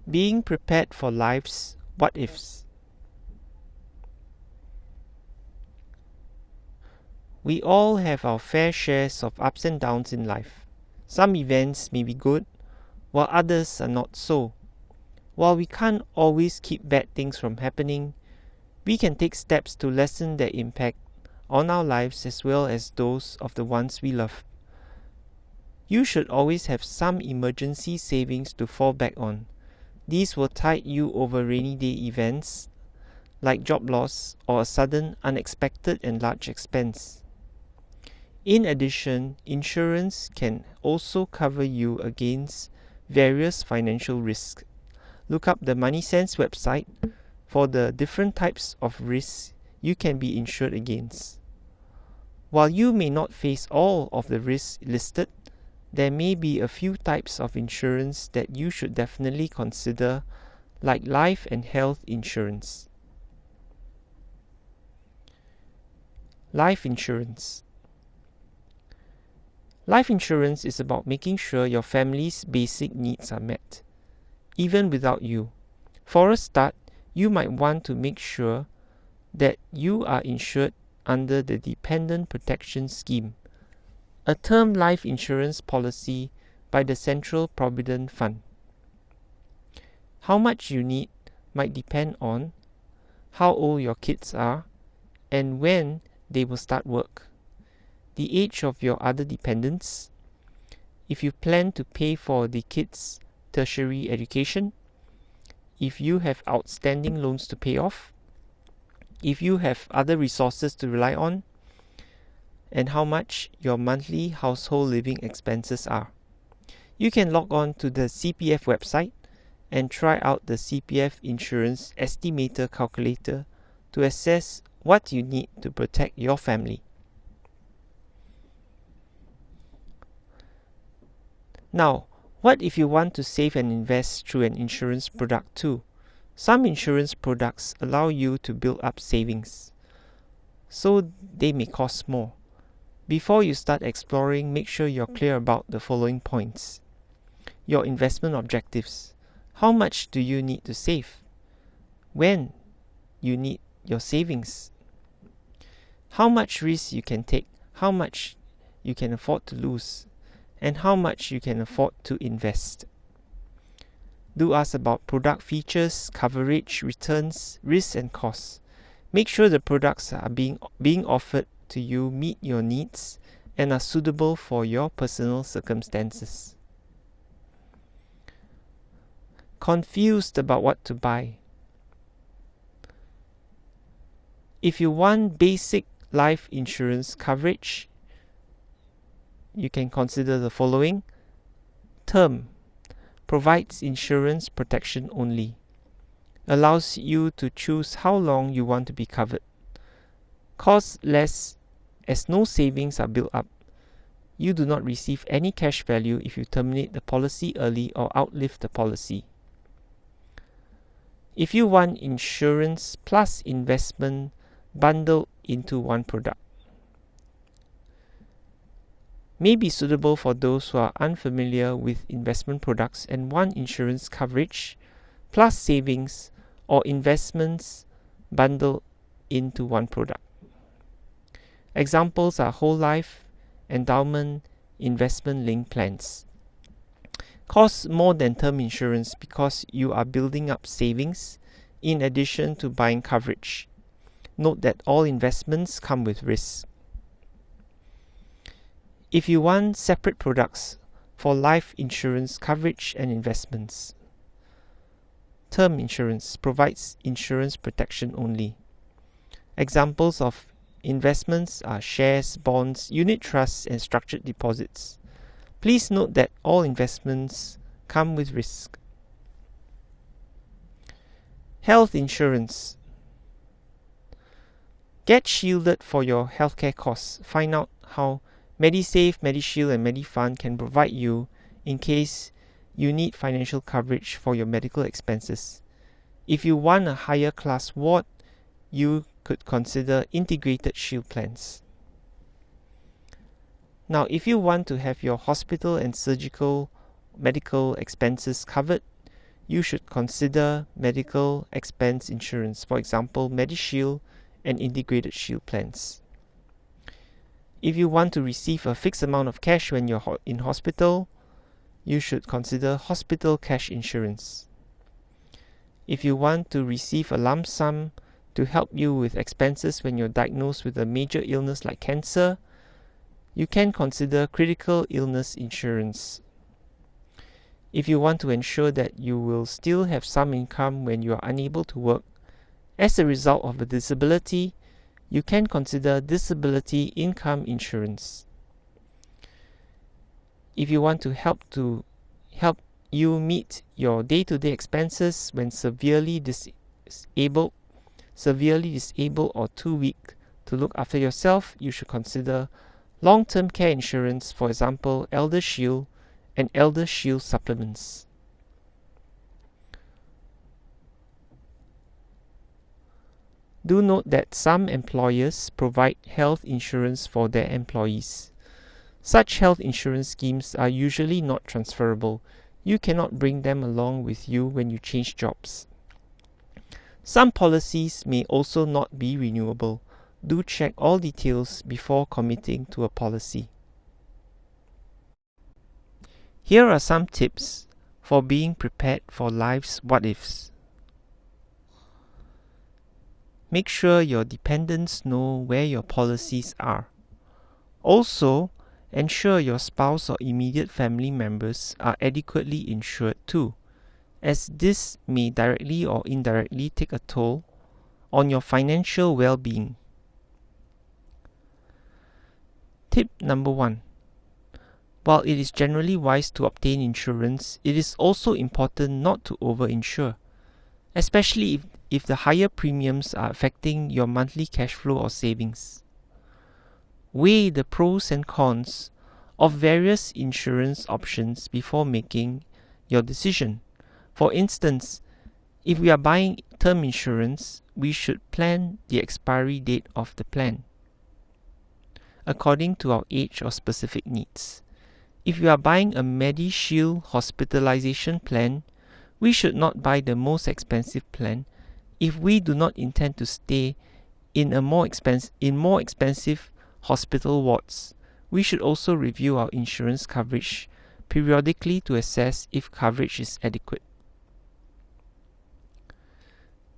Being prepared for life's what-ifs. We all have our fair shares of ups and downs in life. Some events may be good, while others are not so. While we can't always keep bad things from happening, we can take steps to lessen their impact on our lives as well as those of the ones we love. You should always have some emergency savings to fall back on. These will tide you over rainy day events like job loss or a sudden, unexpected and large expense. In addition, insurance can also cover you against various financial risks. Look up the Money Sense website for the different types of risks you can be insured against. While you may not face all of the risks listed, there may be a few types of insurance that you should definitely consider, like life and health insurance. Life insurance. Life insurance is about making sure your family's basic needs are met, even without you. For a start, you might want to make sure that you are insured under the Dependent Protection Scheme, a term life insurance policy by the Central Provident Fund. How much you need might depend on how old your kids are and when they will start work, the age of your other dependents, if you plan to pay for the kids' tertiary education, if you have outstanding loans to pay off, if you have other resources to rely on, and how much your monthly household living expenses are. You can log on to the CPF website and try out the CPF Insurance Estimator Calculator to assess what you need to protect your family. Now, what if you want to save and invest through an insurance product too? Some insurance products allow you to build up savings, so they may cost more. Before you start exploring, make sure you're clear about the following points. Your investment objectives. How much do you need to save? When you need your savings? How much risk you can take? How much you can afford to lose? And how much you can afford to invest? Do ask about product features, coverage, returns, risks and costs. Make sure the products are being offered to you meet your needs and are suitable for your personal circumstances. Confused about what to buy. If you want basic life insurance coverage, you can consider the following. Term provides insurance protection only. Allows you to choose how long you want to be covered. Costs less as no savings are built up. You do not receive any cash value if you terminate the policy early or outlive the policy. If you want insurance plus investment bundled into one product, may be suitable for those who are unfamiliar with investment products and want insurance coverage plus savings or investments bundled into one product. Examples are whole life, endowment, investment-linked plans. Costs more than term insurance because you are building up savings in addition to buying coverage. Note that all investments come with risks. If you want separate products for life insurance coverage and investments, term insurance provides insurance protection only. Examples of investments are shares, bonds, unit trusts, and structured deposits. Please note that all investments come with risk. Health insurance. Get shielded for your healthcare costs. Find out how MediSave, MediShield, and MediFund can provide you in case you need financial coverage for your medical expenses. If you want a higher class ward, you could consider integrated shield plans. Now, if you want to have your hospital and surgical medical expenses covered, you should consider medical expense insurance, for example, MediShield and Integrated Shield plans. If you want to receive a fixed amount of cash when you're in hospital, you should consider hospital cash insurance. If you want to receive a lump sum to help you with expenses when you're diagnosed with a major illness like cancer, you can consider critical illness insurance. If you want to ensure that you will still have some income when you are unable to work as a result of a disability, you can consider disability income insurance. If you want to help you meet your day-to-day expenses when severely disabled or too weak to look after yourself, you should consider long-term care insurance, for example, ElderShield and ElderShield supplements. Do note that some employers provide health insurance for their employees. Such health insurance schemes are usually not transferable. You cannot bring them along with you when you change jobs. Some policies may also not be renewable. Do check all details before committing to a policy. Here are some tips for being prepared for life's what-ifs. Make sure your dependents know where your policies are. Also, ensure your spouse or immediate family members are adequately insured too, as this may directly or indirectly take a toll on your financial well-being. Tip number 1. While it is generally wise to obtain insurance, it is also important not to over-insure, especially if the higher premiums are affecting your monthly cash flow or savings. Weigh the pros and cons of various insurance options before making your decision. For instance, if we are buying term insurance, we should plan the expiry date of the plan according to our age or specific needs. If you are buying a MediShield hospitalization plan, we should not buy the most expensive plan if we do not intend to stay in more expensive hospital wards. We should also review our insurance coverage periodically to assess if coverage is adequate.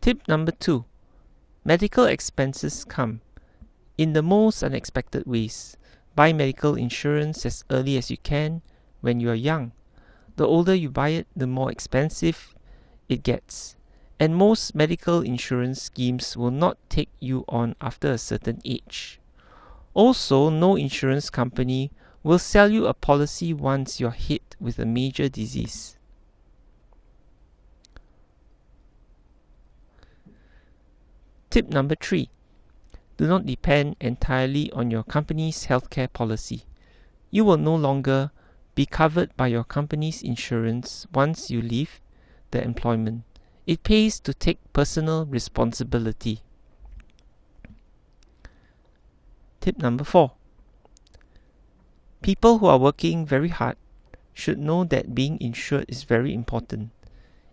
Tip number 2. Medical expenses come in the most unexpected ways. Buy medical insurance as early as you can when you are young. The older you buy it, the more expensive it gets. And most medical insurance schemes will not take you on after a certain age. Also, no insurance company will sell you a policy once you're hit with a major disease. Tip number 3. Do not depend entirely on your company's healthcare policy. You will no longer be covered by your company's insurance once you leave the employment. It pays to take personal responsibility. Tip number 4. People who are working very hard should know that being insured is very important.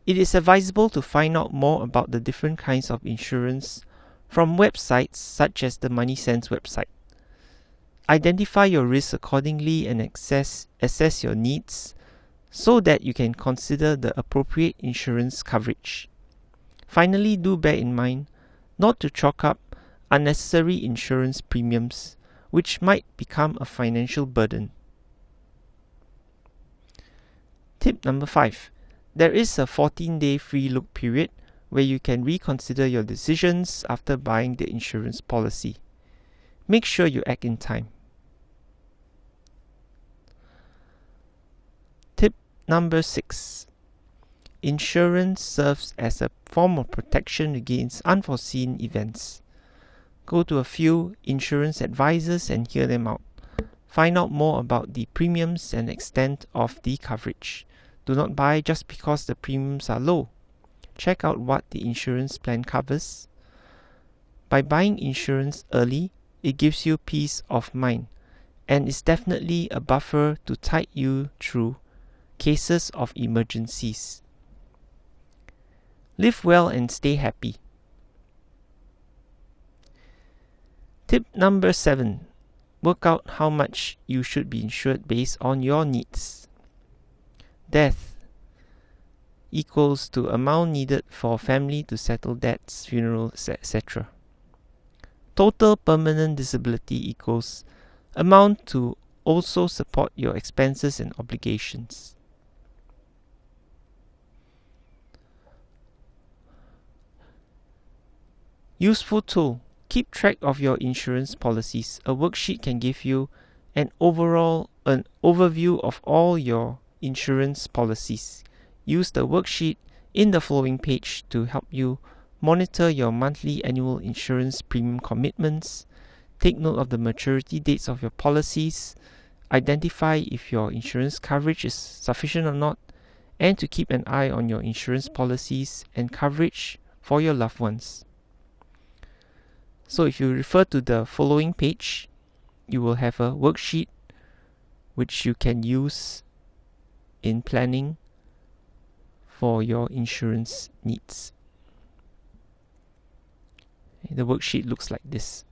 It is advisable to find out more about the different kinds of insurance from websites such as the Money Sense website. Identify your risks accordingly and assess your needs so that you can consider the appropriate insurance coverage. Finally, do bear in mind not to chalk up unnecessary insurance premiums, which might become a financial burden. Tip number 5. There is a 14-day free look period where you can reconsider your decisions after buying the insurance policy. Make sure you act in time. Tip number 6. Insurance serves as a form of protection against unforeseen events. Go to a few insurance advisors and hear them out. Find out more about the premiums and extent of the coverage. Do not buy just because the premiums are low. Check out what the insurance plan covers. By buying insurance early, it gives you peace of mind and is definitely a buffer to tide you through cases of emergencies. Live well and stay happy. Tip number 7. Work out how much you should be insured based on your needs. Death equals to amount needed for family to settle debts, funerals, etc. Total permanent disability equals amount to also support your expenses and obligations. Useful tool. Keep track of your insurance policies. A worksheet can give you an overview of all your insurance policies. Use the worksheet in the following page to help you monitor your monthly annual insurance premium commitments, take note of the maturity dates of your policies, identify if your insurance coverage is sufficient or not, and to keep an eye on your insurance policies and coverage for your loved ones. So if you refer to the following page, you will have a worksheet which you can use in planning for your insurance needs. The worksheet looks like this.